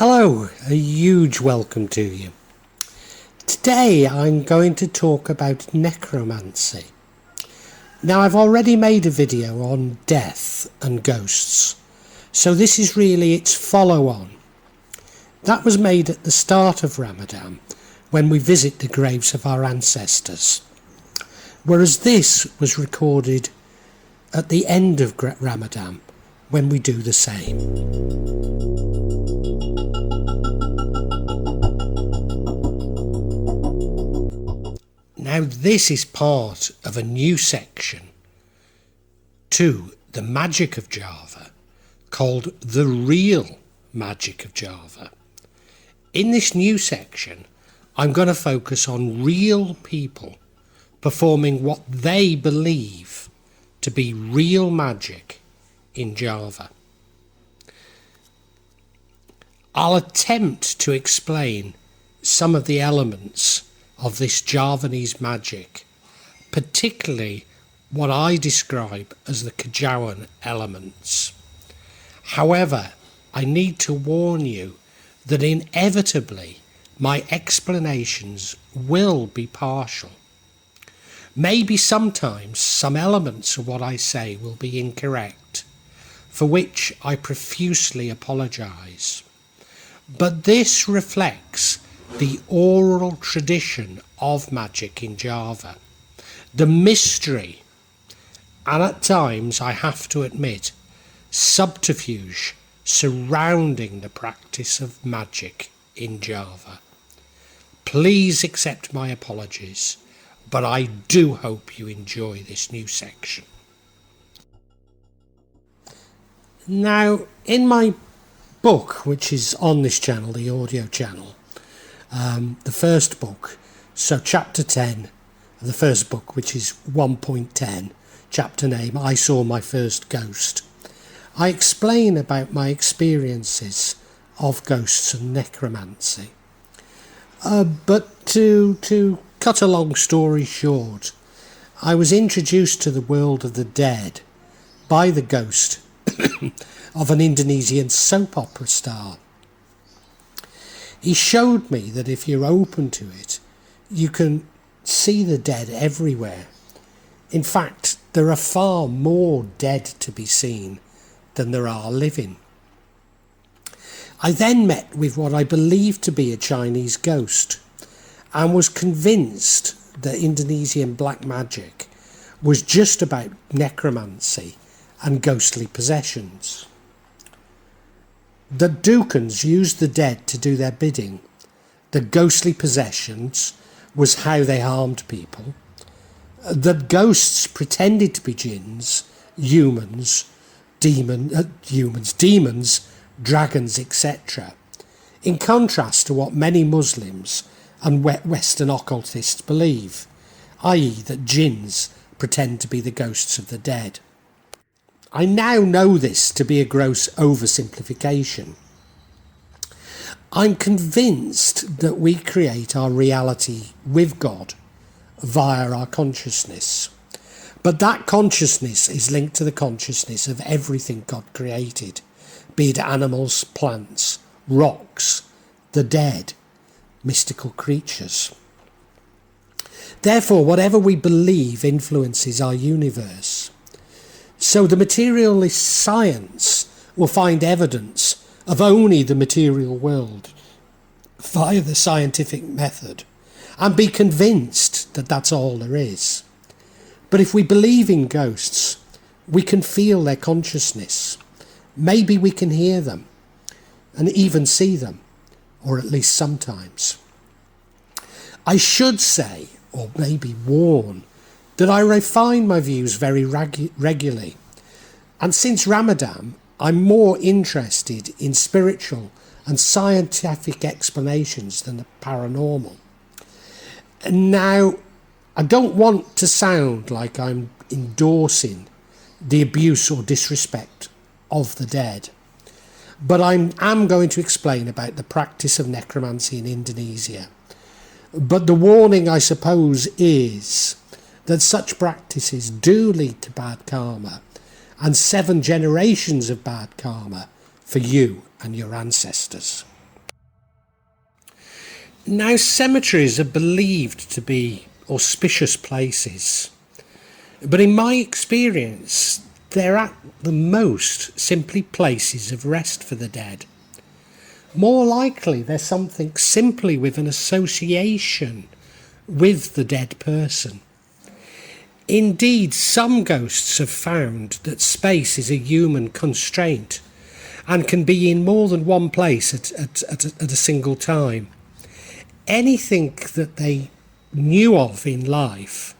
Hello, a huge welcome to you. Today I'm going to talk about necromancy. Now I've already made a video on death and ghosts, so this is really its follow-on. That was made at the start of Ramadan, when we visit the graves of our ancestors, whereas this was recorded at the end of Ramadan, when we do the same. Now this is part of a new section to the magic of Java called The Real Magic of Java. In this new section, I'm going to focus on real people performing what they believe to be real magic in Java. I'll attempt to explain some of the elements of this Javanese magic, particularly what I describe as the Kejawen elements. However, I need to warn you that inevitably my explanations will be partial. Maybe sometimes some elements of what I say will be incorrect, for which I profusely apologise. But this reflects the oral tradition of magic in Java, the mystery, and at times, I have to admit, subterfuge surrounding the practice of magic in Java. Please accept my apologies, but I do hope you enjoy this new section. Now, in my book, which is on this channel, the audio channel, the first book, so chapter 10 of the first book, which is 1.10, chapter name, I Saw My First Ghost, I explain about my experiences of ghosts and necromancy. But to cut a long story short, I was introduced to the world of the dead by the ghost of an Indonesian soap opera star. He showed me that if you're open to it, you can see the dead everywhere. In fact, there are far more dead to be seen than there are living. I then met with what I believed to be a Chinese ghost and was convinced that Indonesian black magic was just about necromancy and ghostly possessions. The dukuns used the dead to do their bidding. The ghostly possessions was how they harmed people. The ghosts pretended to be jinns, demons, dragons, etc. In contrast to what many Muslims and Western occultists believe, i.e. that jinns pretend to be the ghosts of the dead. I now know this to be a gross oversimplification. I'm convinced that we create our reality with God via our consciousness. But that consciousness is linked to the consciousness of everything God created, be it animals, plants, rocks, the dead, mystical creatures. Therefore, whatever we believe influences our universe. So the materialist science will find evidence of only the material world via the scientific method and be convinced that that's all there is. But if we believe in ghosts, we can feel their consciousness. Maybe we can hear them and even see them, or at least sometimes. I should say, or maybe warn, that I refine my views very regularly, and since Ramadan I'm more interested in spiritual and scientific explanations than the paranormal. And now, I don't want to sound like I'm endorsing the abuse or disrespect of the dead, but I am going to explain about the practice of necromancy in Indonesia. But the warning, I suppose, is that such practices do lead to bad karma, and 7 generations of bad karma for you and your ancestors. Now, cemeteries are believed to be auspicious places, but in my experience, they're at the most simply places of rest for the dead. More likely, they're something simply with an association with the dead person. Indeed, some ghosts have found that space is a human constraint and can be in more than one place at a single time. Anything that they knew of in life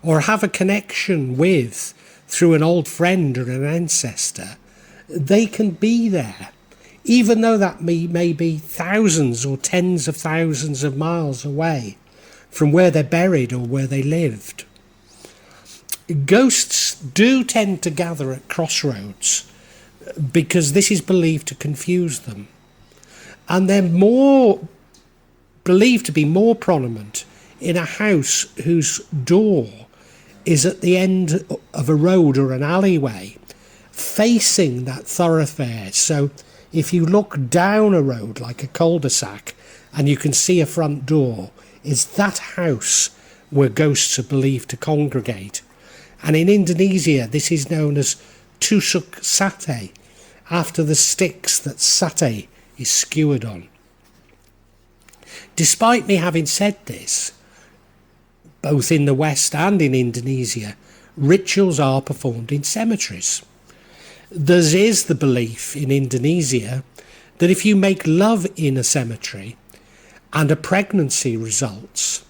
or have a connection with through an old friend or an ancestor, they can be there, even though that may be thousands or tens of thousands of miles away from where they're buried or where they lived. Ghosts do tend to gather at crossroads because this is believed to confuse them, and they're believed to be more prominent in a house whose door is at the end of a road or an alleyway facing that thoroughfare. So if you look down a road like a cul-de-sac and you can see a front door, it's that house where ghosts are believed to congregate. And in Indonesia, this is known as tusuk sate, after the sticks that satay is skewered on. Despite me having said this, both in the West and in Indonesia, rituals are performed in cemeteries. There is the belief in Indonesia that if you make love in a cemetery and a pregnancy results,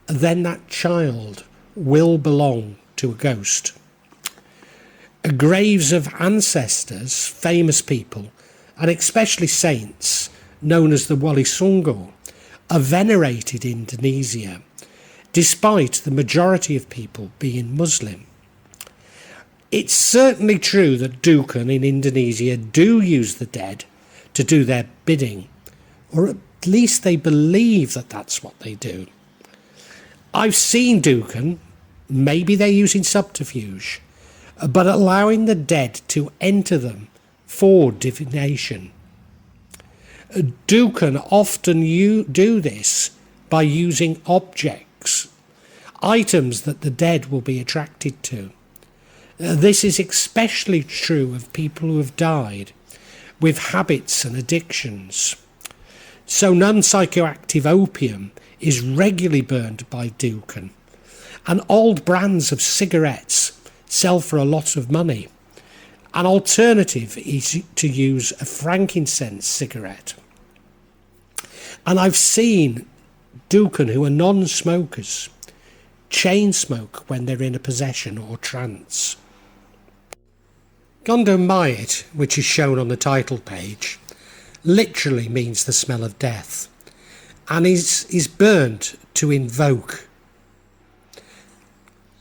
then that child will belong to a ghost. Graves of ancestors, famous people, and especially saints, known as the Wali Songo, are venerated in Indonesia, despite the majority of people being Muslim. It's certainly true that dukun in Indonesia do use the dead to do their bidding, or at least they believe that that's what they do. I've seen dukun, maybe they're using subterfuge, but allowing the dead to enter them for divination. Dukun often do this by using objects, items that the dead will be attracted to. This is especially true of people who have died with habits and addictions. So non-psychoactive opium is regularly burned by dukun, and old brands of cigarettes sell for a lot of money. An alternative is to use a frankincense cigarette. And I've seen dukun who are non-smokers chain smoke when they're in a possession or trance. Gondo Mayit, which is shown on the title page, literally means the smell of death, and is burnt to invoke.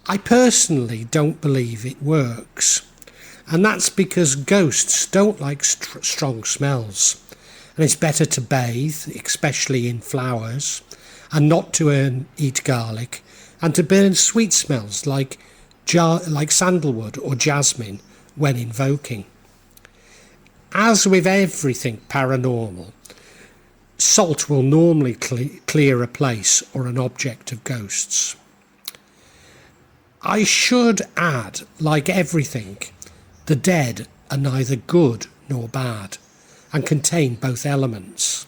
I personally don't believe it works, and that's because ghosts don't like strong smells, and it's better to bathe, especially in flowers, and not to eat garlic, and to burn sweet smells like sandalwood or jasmine when invoking. As with everything paranormal, salt will normally clear a place or an object of ghosts. I should add, like everything, the dead are neither good nor bad and contain both elements.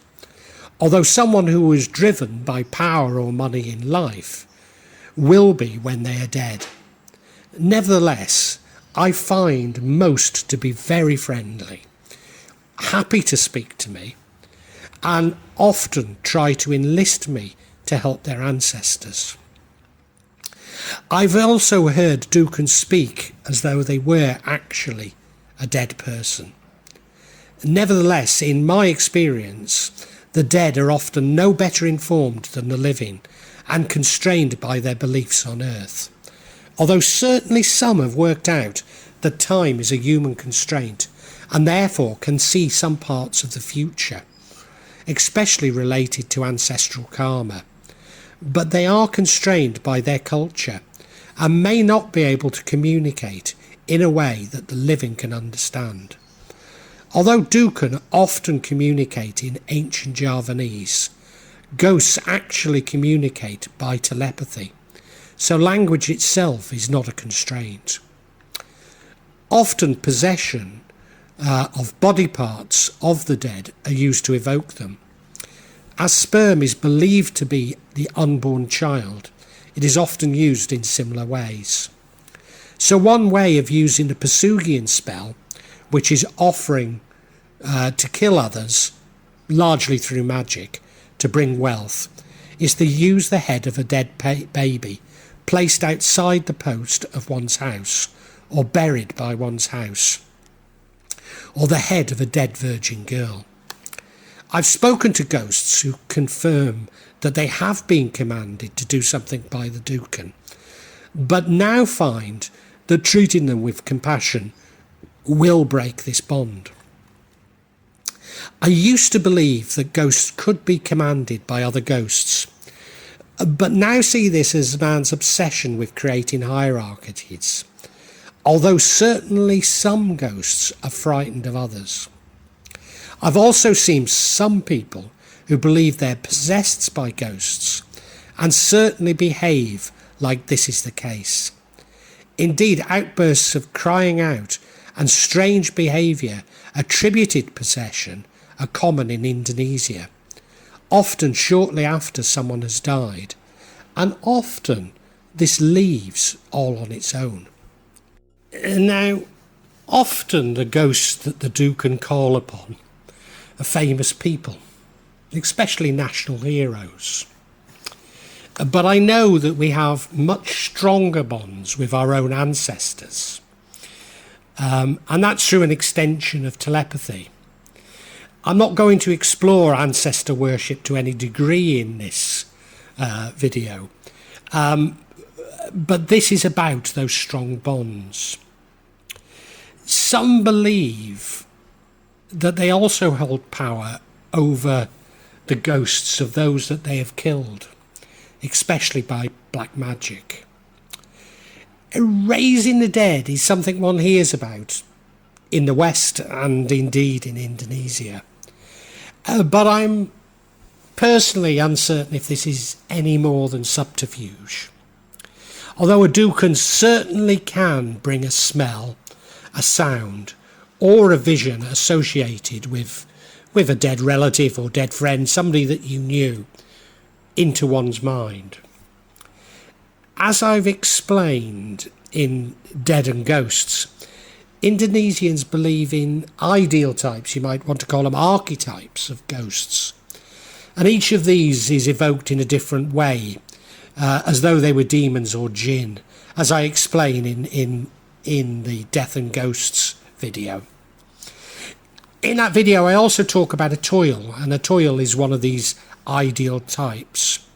Although someone who is driven by power or money in life will be when they are dead. Nevertheless, I find most to be very friendly, happy to speak to me, and often try to enlist me to help their ancestors. I've also heard dukuns speak as though they were actually a dead person. Nevertheless, in my experience, the dead are often no better informed than the living and constrained by their beliefs on earth. Although certainly some have worked out that time is a human constraint and therefore can see some parts of the future, especially related to ancestral karma. But they are constrained by their culture and may not be able to communicate in a way that the living can understand. Although dukun often communicate in ancient Javanese, ghosts actually communicate by telepathy, so language itself is not a constraint. Often possession of body parts of the dead are used to evoke them. As sperm is believed to be the unborn child, it is often used in similar ways. So one way of using a Pasugian spell, which is offering to kill others, largely through magic, to bring wealth, is to use the head of a dead baby placed outside the post of one's house, or buried by one's house, or the head of a dead virgin girl. I've spoken to ghosts who confirm that they have been commanded to do something by the dukun, but now find that treating them with compassion will break this bond. I used to believe that ghosts could be commanded by other ghosts, but now see this as man's obsession with creating hierarchies, although certainly some ghosts are frightened of others. I've also seen some people who believe they're possessed by ghosts and certainly behave like this is the case. Indeed, outbursts of crying out and strange behaviour attributed possession are common in Indonesia, often shortly after someone has died, and often this leaves all on its own. Now, often the ghosts that the dukun call upon are famous people, especially national heroes. But I know that we have much stronger bonds with our own ancestors, and that's through an extension of telepathy. I'm not going to explore ancestor worship to any degree in this video, but this is about those strong bonds. Some believe that they also hold power over the ghosts of those that they have killed, especially by black magic. Raising the dead is something one hears about in the West and indeed in Indonesia. But I'm personally uncertain if this is any more than subterfuge. Although a dukun certainly can bring a smell, a sound, or a vision associated with a dead relative or dead friend, somebody that you knew, into one's mind. As I've explained in Dead and Ghosts, Indonesians believe in ideal types, you might want to call them archetypes of ghosts. And each of these is evoked in a different way, as though they were demons or jinn, as I explain in the Death and Ghosts video. In that video I also talk about a toil, and a toil is one of these ideal types.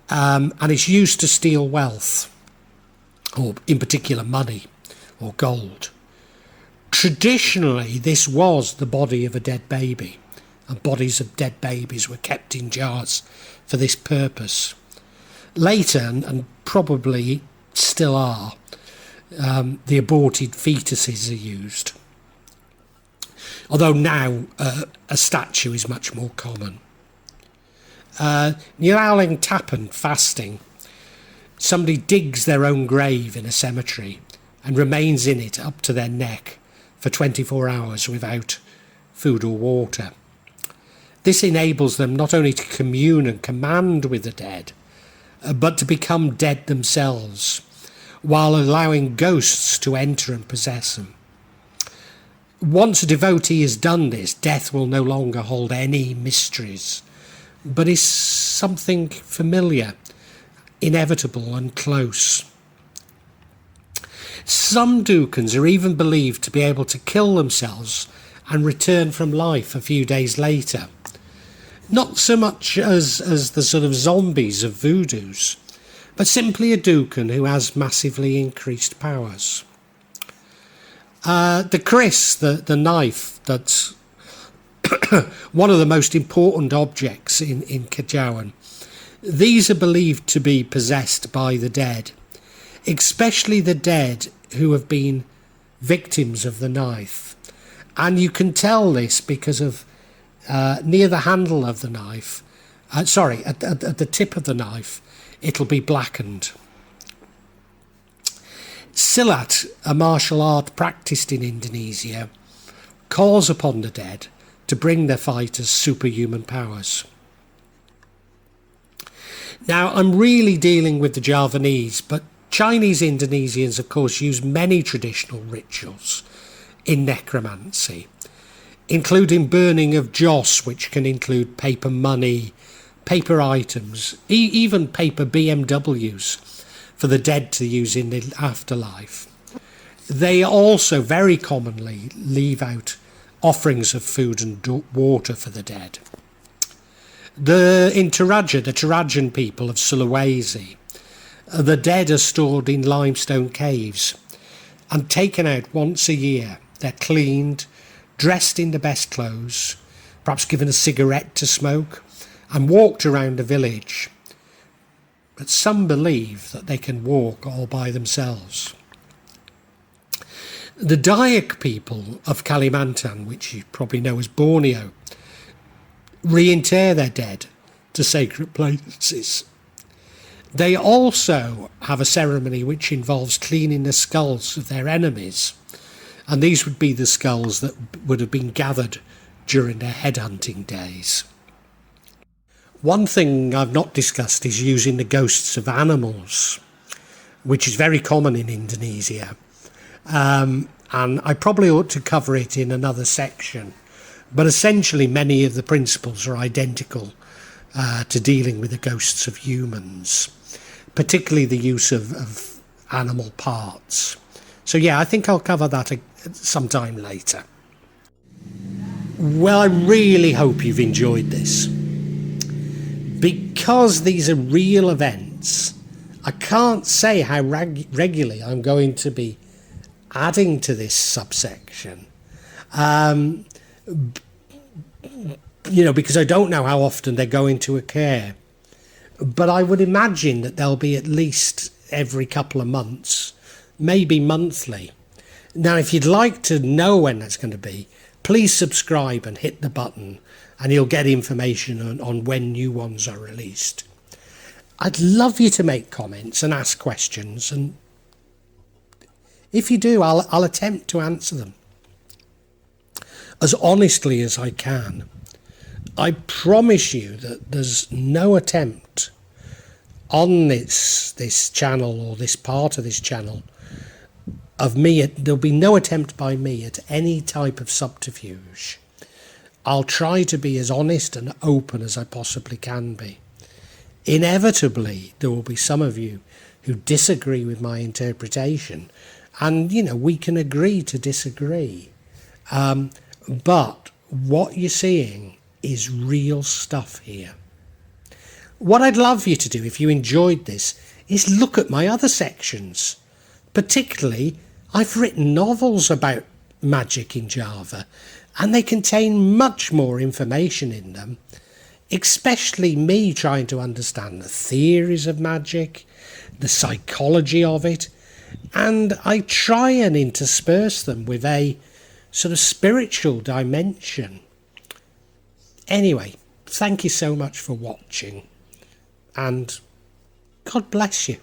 And it's used to steal wealth, or in particular money or gold. Traditionally, this was the body of a dead baby, and bodies of dead babies were kept in jars for this purpose. Later, and probably still are, the aborted fetuses are used. Although now a statue is much more common. Nyalaling tapan fasting. Somebody digs their own grave in a cemetery and remains in it up to their neck for 24 hours without food or water. This enables them not only to commune and command with the dead, but to become dead themselves, while allowing ghosts to enter and possess them. Once a devotee has done this, death will no longer hold any mysteries, but is something familiar, inevitable and close. Some dukuns are even believed to be able to kill themselves and return from life a few days later. Not so much as the sort of zombies of voodoos, but simply a dukun who has massively increased powers. The kris, the knife, that's one of the most important objects in Kejawen. These are believed to be possessed by the dead, especially the dead who have been victims of the knife. And you can tell this because of near the handle of the knife Sorry, at the tip of the knife, it'll be blackened. Silat, a martial art practiced in Indonesia, calls upon the dead to bring their fighters superhuman powers. Now, I'm really dealing with the Javanese, but Chinese Indonesians, of course, use many traditional rituals in necromancy, including burning of joss, which can include paper money, paper items, even paper BMWs for the dead to use in the afterlife. They also very commonly leave out offerings of food and water for the dead. In Toraja, the Torajan people of Sulawesi, the dead are stored in limestone caves and taken out once a year. They're cleaned, dressed in the best clothes, perhaps given a cigarette to smoke, and walked around the village. But some believe that they can walk all by themselves. The Dayak people of Kalimantan, which you probably know as Borneo, reinter their dead to sacred places. They also have a ceremony which involves cleaning the skulls of their enemies, and these would be the skulls that would have been gathered during their headhunting days. One thing I've not discussed is using the ghosts of animals, which is very common in Indonesia, and I probably ought to cover it in another section, but essentially many of the principles are identical to dealing with the ghosts of humans, particularly the use of animal parts. So yeah, I think I'll cover that sometime later. Well, I really hope you've enjoyed this. Because these are real events, I can't say how regularly I'm going to be adding to this subsection. Because I don't know how often they're going to occur. But I would imagine that they'll be at least every couple of months, maybe monthly. Now, if you'd like to know when that's going to be, please subscribe and hit the button, and you'll get information on when new ones are released. I'd love you to make comments and ask questions, and if you do, I'll attempt to answer them as honestly as I can. I promise you that there's no attempt on this channel or this part of this channel of me. There'll be no attempt by me at any type of subterfuge. I'll try to be as honest and open as I possibly can be. Inevitably, there will be some of you who disagree with my interpretation, and we can agree to disagree. But what you're seeing is real stuff here. What I'd love you to do, if you enjoyed this, is look at my other sections. Particularly, I've written novels about magic in Java, and they contain much more information in them, especially me trying to understand the theories of magic, the psychology of it, and I try and intersperse them with a sort of spiritual dimension. Anyway, thank you so much for watching, and God bless you.